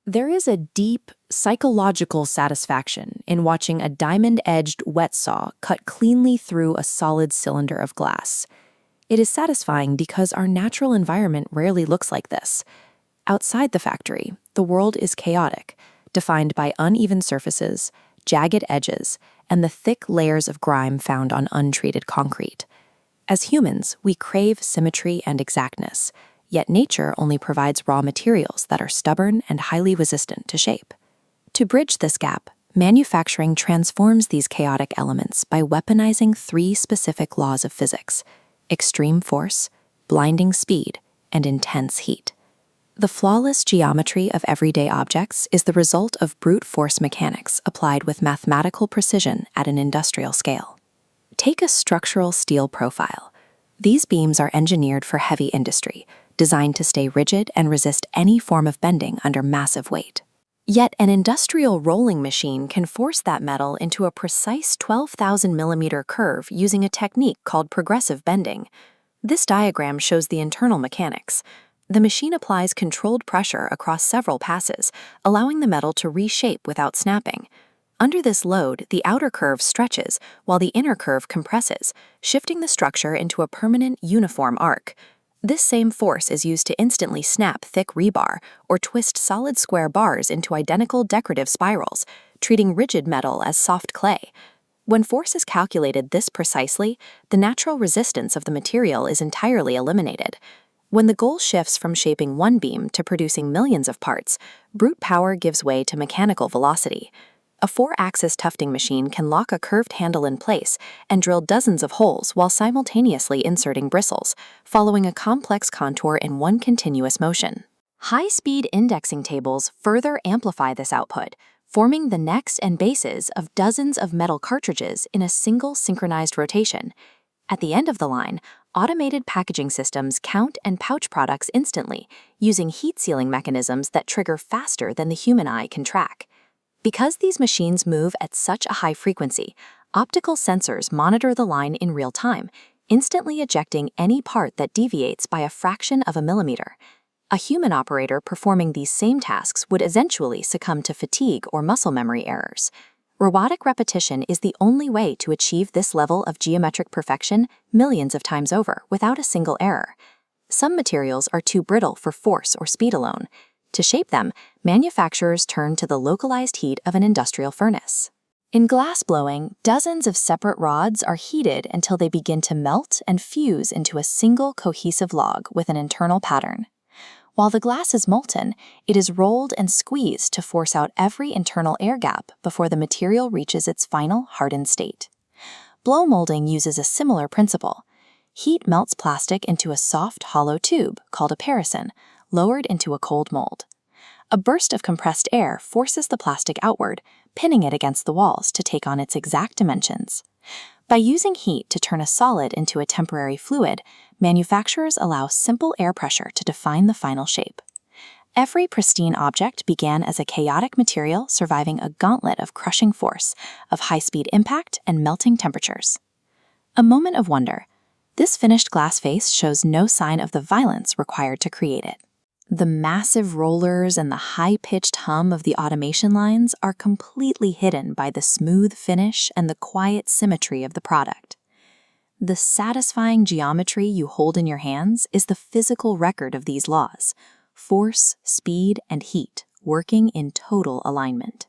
There is a deep psychological satisfaction in watching a diamond-edged wet saw cut cleanly through a solid cylinder of glass. It is satisfying because our natural environment rarely looks like this. Outside the factory, the world is chaotic, defined by uneven surfaces, jagged edges, and the thick layers of grime found on untreated concrete. As humans, we crave symmetry and exactness, yet nature only provides raw materials that are stubborn and highly resistant to shape. To bridge this gap, manufacturing transforms these chaotic elements by weaponizing three specific laws of physics: extreme force, blinding speed, and intense heat. The flawless geometry of everyday objects is the result of brute force mechanics applied with mathematical precision at an industrial scale. Take a structural steel profile. These beams are engineered for heavy industry, designed to stay rigid and resist any form of bending under massive weight. Yet an industrial rolling machine can force that metal into a precise 12,000 millimeter curve using a technique called progressive bending. This diagram shows the internal mechanics. The machine applies controlled pressure across several passes, allowing the metal to reshape without snapping. Under this load, the outer curve stretches while the inner curve compresses, shifting the structure into a permanent, uniform arc. This same force is used to instantly snap thick rebar or twist solid square bars into identical decorative spirals, treating rigid metal as soft clay. When force is calculated this precisely, the natural resistance of the material is entirely eliminated. When the goal shifts from shaping one beam to producing millions of parts, brute power gives way to mechanical velocity. A 4-axis tufting machine can lock a curved handle in place and drill dozens of holes while simultaneously inserting bristles, following a complex contour in one continuous motion. High-speed indexing tables further amplify this output, forming the necks and bases of dozens of metal cartridges in a single synchronized rotation. At the end of the line, automated packaging systems count and pouch products instantly, using heat-sealing mechanisms that trigger faster than the human eye can track. Because these machines move at such a high frequency, optical sensors monitor the line in real time, instantly ejecting any part that deviates by a fraction of a millimeter. A human operator performing these same tasks would eventually succumb to fatigue or muscle memory errors. Robotic repetition is the only way to achieve this level of geometric perfection millions of times over without a single error. Some materials are too brittle for force or speed alone. To shape them, manufacturers turn to the localized heat of an industrial furnace. In glass blowing, dozens of separate rods are heated until they begin to melt and fuse into a single cohesive log with an internal pattern. While the glass is molten, it is rolled and squeezed to force out every internal air gap before the material reaches its final hardened state. Blow molding uses a similar principle. Heat melts plastic into a soft, hollow tube called a parison, lowered into a cold mold. A burst of compressed air forces the plastic outward, pinning it against the walls to take on its exact dimensions. By using heat to turn a solid into a temporary fluid, manufacturers allow simple air pressure to define the final shape. Every pristine object began as a chaotic material surviving a gauntlet of crushing force, of high-speed impact and melting temperatures. A moment of wonder. This finished glass face shows no sign of the violence required to create it. The massive rollers and the high-pitched hum of the automation lines are completely hidden by the smooth finish and the quiet symmetry of the product. The satisfying geometry you hold in your hands is the physical record of these laws: force, speed, and heat working in total alignment.